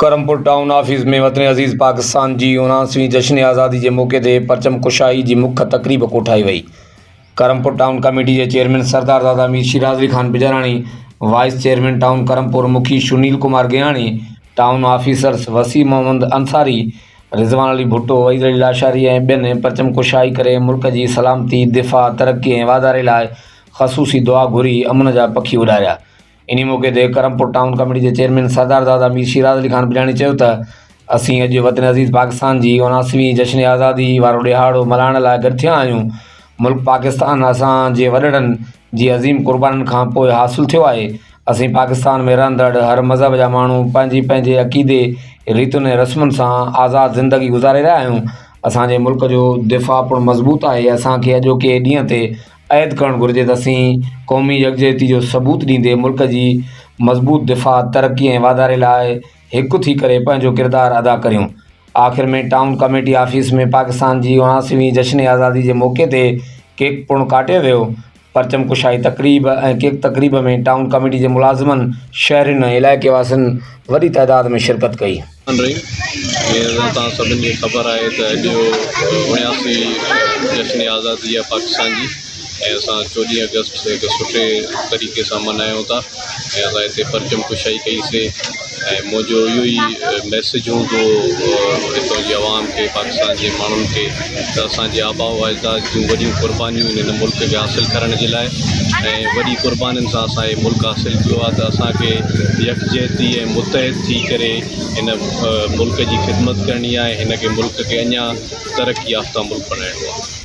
Karampur town office में वतन अज़ीज़ पाकिस्तान जी 79वीं जश्न आज़ादी के मौक़े ते परचम क़ुशाई जी मुख्य तक़रीब कोठाई वई। क़रमपुर टाउन कमेटी के chairman Sardar Dada Mir Shirazali Khan Bijarani, vice chairman town Karampur Mukhi Sunil Kumar Giani, town officers Waseem Mohammad Ansari, Rizwan Ali Bhutto, Waheed Ali Lashari ऐं ॿियनि परचम क़ुशाई करे मुल्क की सलामती, दिफ़ा, तरक्की ऐं वाधारे लाइ ख़सूसी दुआ घुरी अमन जा पखी उॾारिया। इन मौके ते क़रमपुर टाउन कमेटी के चेयरमैन सरदार दादा मीर शिराज़ली खान बिजराणी चयो त असीं अॼु वतन अज़ीज़ पाकिस्तान जी 79वीं जश्न आज़ादी वारो ॾिहाड़ो मल्हाइण लाइ गॾु थिया आहियूं। मुल्क पाकिस्तान असांजे वॾड़नि जी अज़ीम क़ुर्बानीनि खां पोइ हासिलु थियो आहे। असीं पाकिस्तान में रहंदड़ हर मज़हब जा माण्हू पंहिंजे अक़ीदे, रीतुनि ऐं रस्मुनि सां आज़ादु ज़िंदगी गुज़ारे रहिया आहियूं। असांजे मुल्क जो दिफ़ा पिणु मज़बूत आहे। असांखे अॼोके ॾींहं ते ऐद करणु घुरिजे त असीं क़ौमी यकजहती जो सबूत ॾींदे मुल्क जी मज़बूत दिफ़ा, तरक्की ऐं वाधारे लाइ हिकु थी करे पंहिंजो किरदारु अदा करियूं। आख़िर में टाउन कमेटी ऑफिस में पाकिस्तान जी 79वीं जश्न आज़ादी के मौक़े ते केक पिणु काटियो वियो। परचम क़ुशाई तक़रीब ऐं केक तक़रीब में टाउन कमेटी के मुलाज़िमनि, शहरियुनि ऐं इलाइक़े वासियुनि वॾी तइदाद में शिरकत कई। सभिनी खे ख़बर आहे त अॼु 79 जश्न आज़ादी आहे पाकिस्तान जी ऐं असां 14 अगस्त हिकु सुठे तरीक़े सां मल्हायूं था ऐं असां हिते परचम क़ुशाई कईसीं ऐं मुंहिंजो इहो ई मैसेज हूंदो हितां जी आवाम खे, पाकिस्तान जे माण्हुनि खे त असांजे आबा व अजदाद जूं वॾियूं क़ुर्बानियूं हिन मुल्क खे हासिलु करण जे लाइ ऐं वॾी क़ुर्बानीनि सां असांजो मुल्क हासिलु थियो आहे त असांखे यकजहती ऐं मुतहद थी करे हिन मुल्क जी ख़िदमत करणी आहे। हिन खे मुल्क खे अञा तरक़ी याफ़्ता मुल्क बणाइणो आहे।